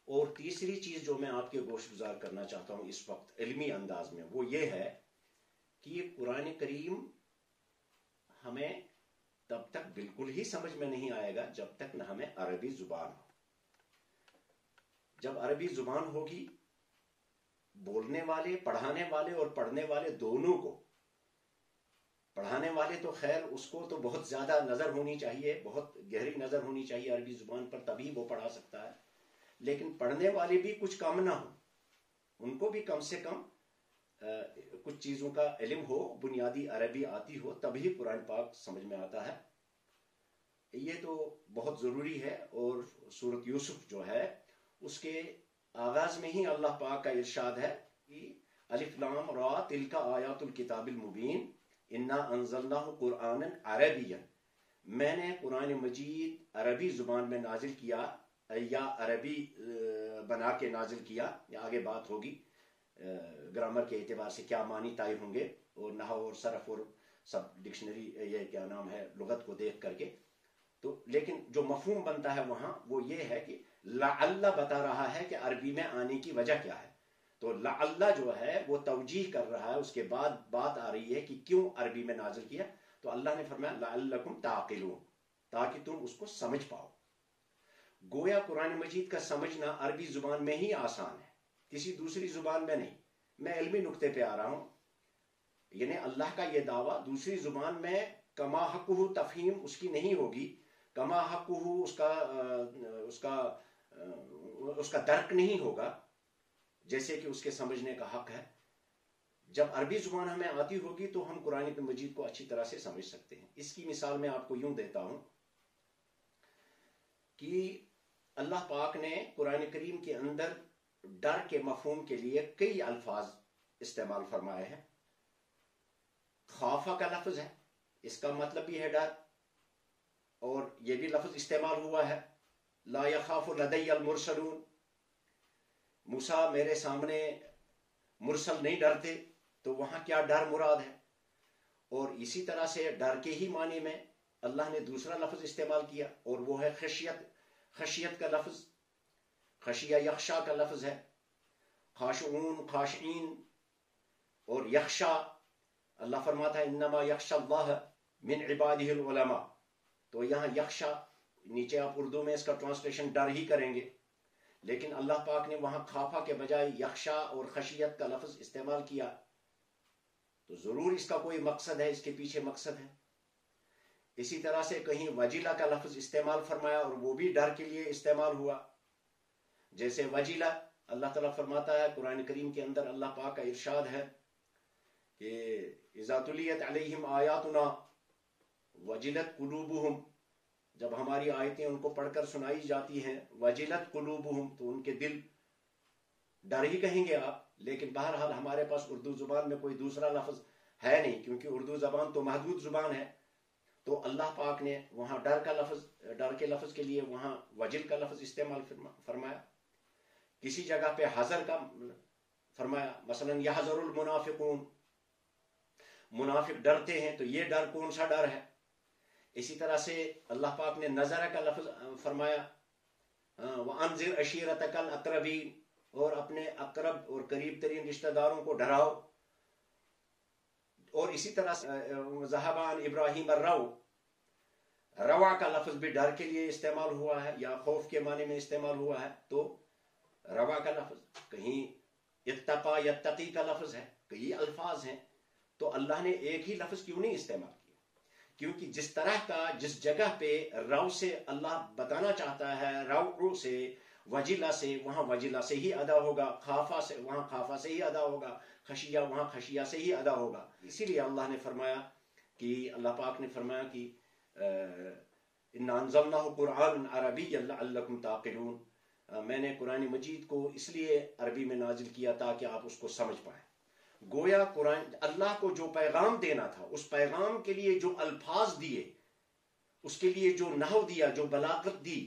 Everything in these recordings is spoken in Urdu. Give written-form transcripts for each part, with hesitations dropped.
اور تیسری چیز جو میں آپ کے گوش گزار کرنا چاہتا ہوں اس وقت علمی انداز میں، وہ یہ ہے کہ قرآن کریم ہمیں تب تک بالکل ہی سمجھ میں نہیں آئے گا جب تک نہ ہمیں عربی زبان ہو. جب عربی زبان ہوگی، بولنے والے، پڑھانے والے اور پڑھنے والے دونوں کو، پڑھانے والے تو خیر اس کو تو بہت زیادہ نظر ہونی چاہیے، بہت گہری نظر ہونی چاہیے عربی زبان پر، تبھی وہ پڑھا سکتا ہے. لیکن پڑھنے والے بھی کچھ کم نہ ہوں، ان کو بھی کم سے کم کچھ چیزوں کا علم ہو، بنیادی عربی آتی ہو، تبھی قرآن پاک سمجھ میں آتا ہے. یہ تو بہت ضروری ہے. اور سورۃ یوسف جو ہے اس کے آغاز میں ہی اللہ پاک کا ارشاد ہے کہ الف لام را تلک آیات الکتاب المبین انا انزلناہ قرآنا عربیا، میں نے قرآن مجید عربی زبان میں نازل کیا یا عربی بنا کے نازل کیا. یا آگے بات ہوگی گرامر کے اعتبار سے کیا معنی طے ہوں گے، اور نحو اور صرف اور سب ڈکشنری یہ کیا نام ہے لغت کو دیکھ کر کے. تو لیکن جو مفہوم بنتا ہے وہاں وہ یہ ہے کہ لعل بتا رہا ہے کہ عربی میں آنے کی وجہ کیا ہے. تو لعل جو ہے وہ توجیح کر رہا ہے، اس کے بعد بات آ رہی ہے کہ کیوں عربی میں نازل کیا. تو اللہ نے فرمایا لعلکم تعقلون، تاکہ تم اس کو سمجھ پاؤ. گویا قرآن مجید کا سمجھنا عربی زبان میں ہی آسان ہے، کسی دوسری زبان میں نہیں. میں علمی نقطے پہ آ رہا ہوں، یعنی اللہ کا یہ دعویٰ دوسری زبان میں کما حقہ تفہیم اس کی نہیں ہوگی، کما حقہ اس کا درک نہیں ہوگا جیسے کہ اس کے سمجھنے کا حق ہے. جب عربی زبان ہمیں آتی ہوگی تو ہم قرآن مجید کو اچھی طرح سے سمجھ سکتے ہیں. اس کی مثال میں آپ کو یوں دیتا ہوں کہ اللہ پاک نے قرآن کریم کے اندر ڈر کے مفہوم کے لیے کئی الفاظ استعمال فرمائے ہیں. خوفہ کا لفظ ہے، اس کا مطلب بھی ہے ڈر، اور یہ بھی لفظ استعمال ہوا ہے لا یخاف لدی المرسلون، موسیٰ میرے سامنے مرسل نہیں ڈرتے. تو وہاں کیا ڈر مراد ہے. اور اسی طرح سے ڈر کے ہی معنی میں اللہ نے دوسرا لفظ استعمال کیا، اور وہ ہے خشیت. خشیت کا لفظ، خشیہ یخشا کا لفظ ہے، خاشعون خاشعین. اور یخشا اللہ فرماتا ہے انما یخشى اللہ من عباده العلماء. تو یہاں یخشا، نیچے آپ اردو میں اس کا ٹرانسلیشن ڈر ہی کریں گے، لیکن اللہ پاک نے وہاں خافہ کے بجائے یخشا اور خشیت کا لفظ استعمال کیا. تو ضرور اس کا کوئی مقصد ہے، اس کے پیچھے مقصد ہے. اسی طرح سے کہیں وجیلہ کا لفظ استعمال فرمایا، اور وہ بھی ڈر کے لیے استعمال ہوا. جیسے وجیلہ اللہ تعالیٰ فرماتا ہے قرآن کریم کے اندر، اللہ پاک کا ارشاد ہے کہ اذا تلیت علیہم آیاتنا وجلت قلوبہم، جب ہماری آیتیں ان کو پڑھ کر سنائی جاتی ہیں، وجلت قلوبہم، تو ان کے دل، ڈر ہی کہیں گے آپ، لیکن بہرحال ہمارے پاس اردو زبان میں کوئی دوسرا لفظ ہے نہیں، کیونکہ اردو زبان تو محدود زبان ہے. تو اللہ پاک نے وہاں ڈر کے لفظ کے لیے وہاں وجل کا لفظ استعمال فرمایا. کسی جگہ پہ حذر کا فرمایا، مثلا یحذر المنافقون، منافق ڈرتے ہیں. تو یہ ڈر کون سا ڈر ہے. اسی طرح سے اللہ پاک نے نظر کا لفظ فرمایا، وَأَنذِرْ عَشِيرَتَكَ الْأَقْرَبِينَ، اور اپنے اقرب اور قریب ترین رشتہ داروں کو ڈراؤ. اور اسی طرح سے ذَهَبَ عَنْ إِبْرَاهِيمَ الرَّوْعُ، روا کا لفظ بھی ڈر کے لیے استعمال ہوا ہے یا خوف کے معنی میں استعمال ہوا ہے. تو روا کا لفظ، کہیں اتقا یتقی کا لفظ ہے، کئی الفاظ ہیں. تو اللہ نے ایک ہی لفظ کیوں نہیں استعمال کیا؟ کیونکہ جس طرح کا جس جگہ پہ رو سے اللہ بتانا چاہتا ہے، رو سے وجلہ سے، وہاں وجلہ سے ہی ادا ہوگا، خافہ سے وہاں خافہ سے ہی ادا ہوگا، خشیہ وہاں خشیہ سے ہی ادا ہوگا. اسی لیے اللہ نے فرمایا کہ اللہ پاک نے فرمایا کہ اِنَّا أَنزَلْنَاهُ قُرْآنًا عَرَبِيًّا لَعَلَّكُمْ تَعْقِلُونَ، میں نے قرآن مجید کو اس لیے عربی میں نازل کیا تاکہ آپ اس کو سمجھ پائیں. گویا قرآن اللہ کو جو پیغام دینا تھا، اس پیغام کے لیے جو الفاظ دیے، اس کے لیے جو نحو دیا، جو بلاغت دی،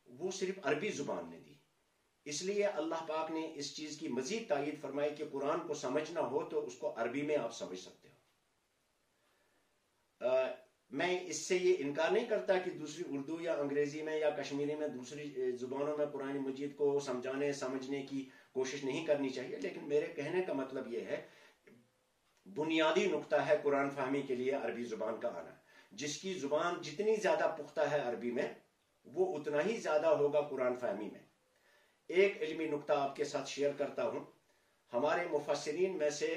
وہ صرف عربی زبان نے دی. اس لیے اللہ پاک نے اس چیز کی مزید تائید فرمائی کہ قرآن کو سمجھنا ہو تو اس کو عربی میں آپ سمجھ سکتے ہو. میں اس سے یہ انکار نہیں کرتا کہ دوسری اردو یا انگریزی میں یا کشمیری میں دوسری زبانوں میں قرآن مجید کو سمجھانے سمجھنے کی کوشش نہیں کرنی چاہیے، لیکن میرے کہنے کا مطلب یہ ہے بنیادی نقطہ ہے قرآن فہمی کے لیے عربی زبان کا آنا. جس کی زبان جتنی زیادہ پختہ ہے عربی میں وہ اتنا ہی زیادہ ہوگا قرآن فہمی میں. ایک علمی نقطہ آپ کے ساتھ شیئر کرتا ہوں. ہمارے مفسرین میں سے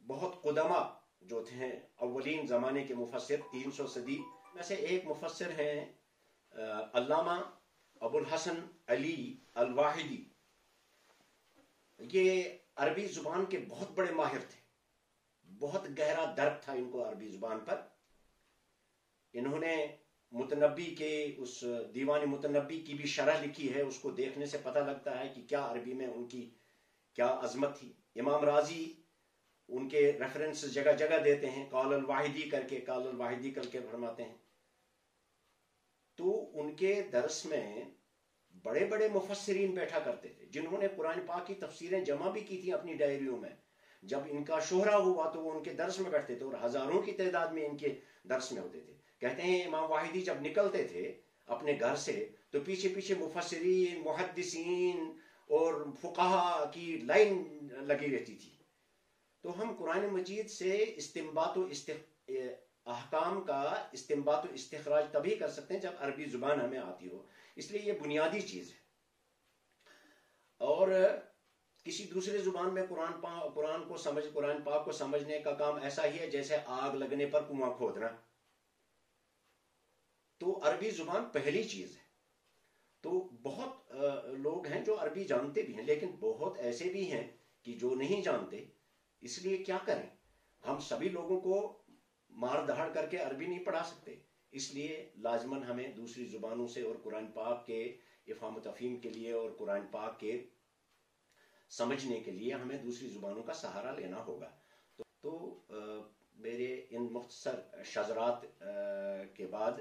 بہت قدماء جو تھے، اولین زمانے کے مفسر 300 صدی میں سے ایک مفسر ہیں علامہ ابو الحسن علی الواحدی. یہ عربی زبان کے بہت بڑے ماہر تھے، بہت گہرا درک تھا ان کو عربی زبان پر. انہوں نے متنبی کے اس دیوان متنبی کی بھی شرح لکھی ہے. اس کو دیکھنے سے پتہ لگتا ہے کہ کیا عربی میں ان کی کیا عظمت تھی. امام راضی ان کے ریفرنس جگہ جگہ دیتے ہیں، قال الواحدی کر کے فرماتے ہیں. تو ان کے درس میں بڑے بڑے مفسرین بیٹھا کرتے تھے جنہوں نے قرآن پاک کی تفسیریں جمع بھی کی تھی اپنی ڈائریوں میں. جب ان کا شہرہ ہوا تو وہ ان کے درس میں بیٹھتے تھے اور ہزاروں کی تعداد میں ان کے درس میں ہوتے تھے. کہتے ہیں امام واحدی جب نکلتے تھے اپنے گھر سے تو پیچھے پیچھے مفسرین، محدثین اور فقہا کی لائن لگی رہتی تھی. تو ہم قرآن مجید سے استنباط و احکام کا استنباط و استخراج تبھی کر سکتے ہیں جب عربی زبان ہمیں آتی ہو. اس لیے یہ بنیادی چیز ہے. اور کسی دوسرے زبان میں قرآن پاک کو سمجھنے کا کام ایسا ہی ہے جیسے آگ لگنے پر کنواں کھودنا. تو عربی زبان پہلی چیز ہے. تو بہت لوگ ہیں جو عربی جانتے بھی ہیں، لیکن بہت ایسے بھی ہیں کہ جو نہیں جانتے. اس لیے کیا کریں، ہم سبھی لوگوں کو مار دہاڑ کر کے عربی نہیں پڑھا سکتے. اس لیے لازماً ہمیں دوسری زبانوں سے اور قرآن پاک کے افہام و تفہیم کے لیے اور قرآن پاک کے سمجھنے کے لیے ہمیں دوسری زبانوں کا سہارا لینا ہوگا. تو میرے ان مختصر شذرات کے بعد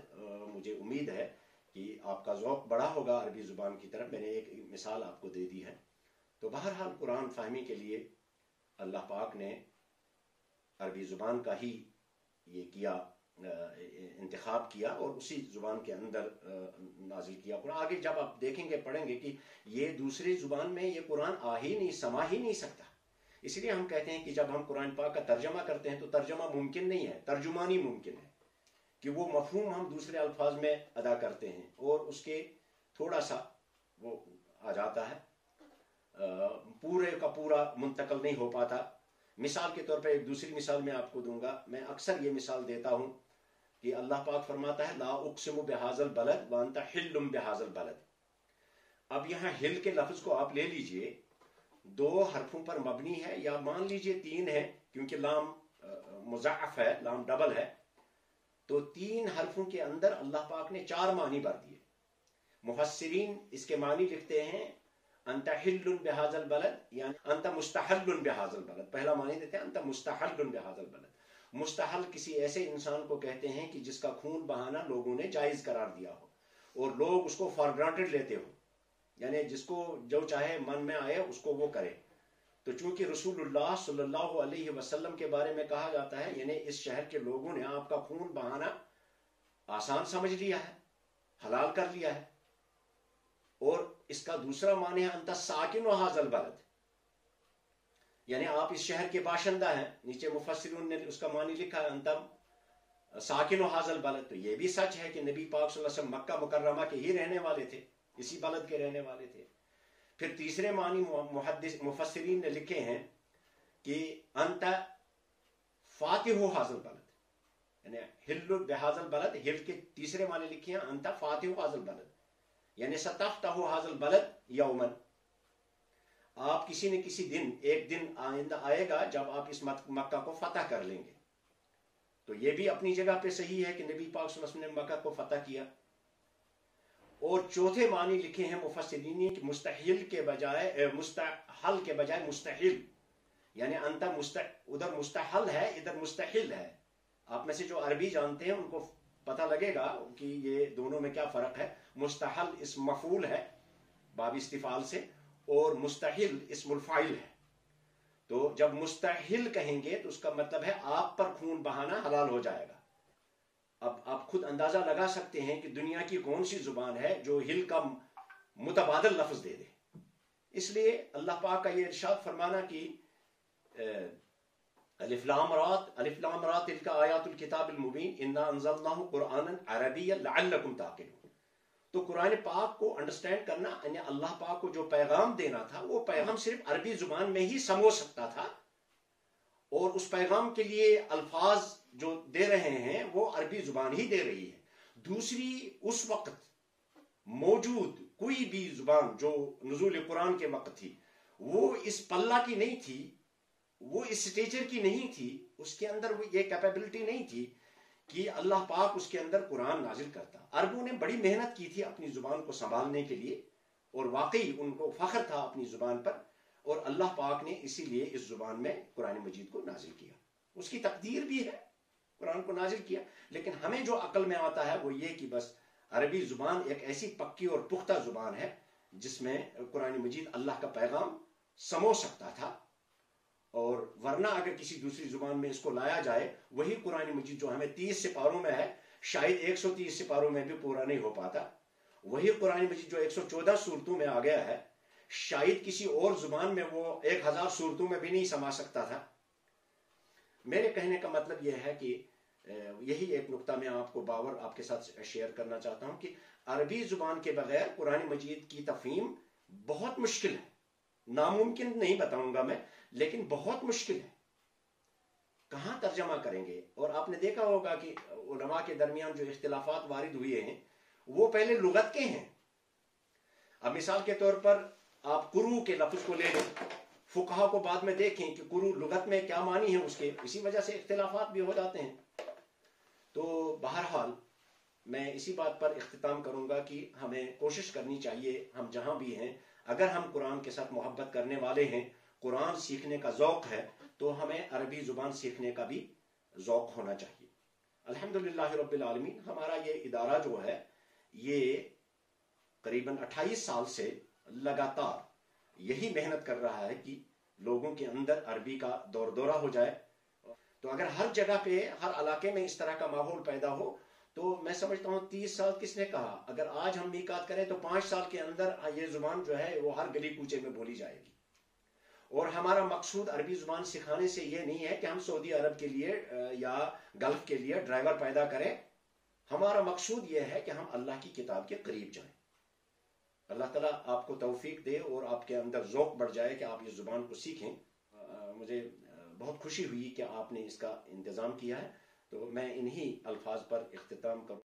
مجھے امید ہے کہ آپ کا ذوق بڑا ہوگا عربی زبان کی طرف. میں نے ایک مثال آپ کو دے دی ہے. تو بہرحال قرآن فہمی کے لیے اللہ پاک نے عربی زبان کا ہی یہ کیا، انتخاب کیا اور اسی زبان کے اندر نازل کیا. اور آگے جب آپ دیکھیں گے پڑھیں گے کہ یہ دوسری زبان میں یہ قرآن سما ہی نہیں سکتا. اس لیے ہم کہتے ہیں کہ جب ہم قرآن پاک کا ترجمہ کرتے ہیں تو ترجمہ ممکن نہیں ہے، ترجمانی ممکن ہے کہ وہ مفہوم ہم دوسرے الفاظ میں ادا کرتے ہیں اور اس کے تھوڑا سا وہ آ جاتا ہے، پورے کا پورا منتقل نہیں ہو پاتا. مثال کے طور پہ ایک دوسری مثال میں آپ کو دوں گا. میں اکثر یہ مثال دیتا ہوں کہ اللہ پاک فرماتا ہے لا اقسم بہذا البلد وانت حل بہذا البلد. اب یہاں ہل کے لفظ کو آپ لے لیجئے، 2 حرفوں پر مبنی ہے، یا مان لیجئے 3 ہے کیونکہ لام مضاعف ہے، لام ڈبل ہے. تو 3 حرفوں کے اندر اللہ پاک نے 4 معنی بھر دیے. مفسرین اس کے معنی لکھتے ہیں انت حل بہذا البلد، یعنی انت مستحل بہذا البلد. پہلا معنی دیتے ہیں انت مستحل بہذا البلد. مستحل کسی ایسے انسان کو کہتے ہیں کہ جس کا خون بہانا لوگوں نے جائز قرار دیا ہو اور لوگ اس کو فار گرانٹڈ لیتے ہو، یعنی جس کو جو چاہے من میں آئے اس کو وہ کرے. تو چونکہ رسول اللہ صلی اللہ علیہ وسلم کے بارے میں کہا جاتا ہے یعنی اس شہر کے لوگوں نے آپ کا خون بہانا آسان سمجھ لیا ہے، حلال کر لیا ہے. اور اس کا دوسرا معنی ہے انت ساکن ھذا البلد، یعنی آپ اس شہر کے باشندہ ہیں. نیچے مفسرون نے اس کا معنی لکھا ہے انت ساکن ھذا البلد. تو یہ بھی سچ ہے کہ نبی پاک صلی اللہ علیہ وسلم مکہ مکرمہ کے ہی رہنے والے تھے، اسی بلد کے رہنے والے تھے. پھر تیسرے معنی مفسرین نے لکھے ہیں کہ انت فاتح ھذا البلد، یعنی حل بہذا البلد. ہل کے تیسرے معنی لکھے ہیں انت فاتح ھذا البلد، یعنی ستفتح ھذا البلد یوما. آپ کسی نہ کسی دن، ایک دن آئندہ آئے گا جب آپ اس مکہ کو فتح کر لیں گے. تو یہ بھی اپنی جگہ پہ صحیح ہے کہ نبی پاک صلی اللہ علیہ وسلم نے مکہ کو فتح کیا. اور چوتھے معنی لکھے ہیں مفسرین کہ مستحل کے بجائے مستحل کے بجائے مستحل، یعنی انت ادھر مستحل ہے ادھر مستحل ہے. آپ میں سے جو عربی جانتے ہیں ان کو پتہ لگے گا کہ یہ دونوں میں کیا فرق ہے. مستحل اسم مفعول ہے باب استفعال سے، اور مستحل اسم الفاعل ہے. تو جب مستحل کہیں گے تو اس کا مطلب ہے آپ پر خون بہانا حلال ہو جائے گا. اب آپ خود اندازہ لگا سکتے ہیں کہ دنیا کی کون سی زبان ہے جو ہل کا متبادل لفظ دے دے. اس لیے اللہ پاک کا یہ ارشاد فرمانا کہ الف لام را تلک آیات الکتاب المبین انا انزلناہ قرآنا عربیا لعلکم تعقلون. تو قرآن پاک کو انڈرسٹینڈ کرنا یعنی اللہ پاک کو جو پیغام دینا تھا وہ پیغام صرف عربی زبان میں ہی سمجھ سکتا تھا، اور اس پیغام کے لیے الفاظ جو دے رہے ہیں وہ عربی زبان ہی دے رہی ہے. دوسری اس وقت موجود کوئی بھی زبان جو نزول قرآن کے وقت تھی وہ اس پلہ کی نہیں تھی، وہ اس سٹیچر کی نہیں تھی، اس کے اندر وہ یہ کیپیبلٹی نہیں تھی کہ اللہ پاک اس کے اندر قرآن نازل کرتا. عربوں نے بڑی محنت کی تھی اپنی زبان کو سنبھالنے کے لیے، اور واقعی ان کو فخر تھا اپنی زبان پر، اور اللہ پاک نے اسی لیے اس زبان میں قرآن مجید کو نازل کیا. اس کی تقدیر بھی ہے، قرآن کو نازل کیا. لیکن ہمیں جو عقل میں آتا ہے وہ یہ کہ بس عربی زبان ایک ایسی پکی اور پختہ زبان ہے جس میں قرآن مجید اللہ کا پیغام سمجھ سکتا تھا، اور ورنہ اگر کسی دوسری زبان میں اس کو لایا جائے وہی قرآن مجید جو ہمیں 30 سپاروں میں ہے شاید 130 سپاروں میں بھی پورا نہیں ہو پاتا. وہی قرآن مجید جو 114 سورتوں میں آ گیا ہے شاید کسی اور زبان میں وہ 1000 سورتوں میں بھی نہیں سما سکتا تھا. میرے کہنے کا مطلب یہ ہے کہ یہی ایک نقطہ میں آپ کو آپ کے ساتھ شیئر کرنا چاہتا ہوں کہ عربی زبان کے بغیر قرآن مجید کی تفہیم بہت مشکل ہے. ناممکن نہیں بتاؤں گا میں، لیکن بہت مشکل ہے. کہاں ترجمہ کریں گے؟ اور آپ نے دیکھا ہوگا کہ علماء کے درمیان جو اختلافات وارد ہوئے ہیں وہ پہلے لغت کے ہیں. اب مثال کے طور پر آپ قرو کے لفظ کو لے لیں، فقہا کو بعد میں دیکھیں کہ قرو لغت میں کیا معنی ہے اس کے، اسی وجہ سے اختلافات بھی ہو جاتے ہیں. تو بہرحال میں اسی بات پر اختتام کروں گا کہ ہمیں کوشش کرنی چاہیے، ہم جہاں بھی ہیں اگر ہم قرآن کے ساتھ محبت کرنے والے ہیں، قرآن سیکھنے کا ذوق ہے، تو ہمیں عربی زبان سیکھنے کا بھی ذوق ہونا چاہیے. الحمدللہ رب العالمین ہمارا یہ ادارہ جو ہے یہ قریباً 28 سال سے لگاتار یہی محنت کر رہا ہے کہ لوگوں کے اندر عربی کا دور دورہ ہو جائے. تو اگر ہر جگہ پہ ہر علاقے میں اس طرح کا ماحول پیدا ہو تو میں سمجھتا ہوں 30 سال کس نے کہا، اگر آج ہم میقات کریں تو 5 سال کے اندر یہ زبان جو ہے وہ ہر گلی کوچے میں بولی جائے گی. اور ہمارا مقصود عربی زبان سکھانے سے یہ نہیں ہے کہ ہم سعودی عرب کے لیے یا گلف کے لیے ڈرائیور پیدا کریں. ہمارا مقصود یہ ہے کہ ہم اللہ کی کتاب کے قریب جائیں. اللہ تعالیٰ آپ کو توفیق دے اور آپ کے اندر ذوق بڑھ جائے کہ آپ اس زبان کو سیکھیں. مجھے بہت خوشی ہوئی کہ آپ نے اس کا انتظام کیا ہے. تو میں انہی الفاظ پر اختتام کروں.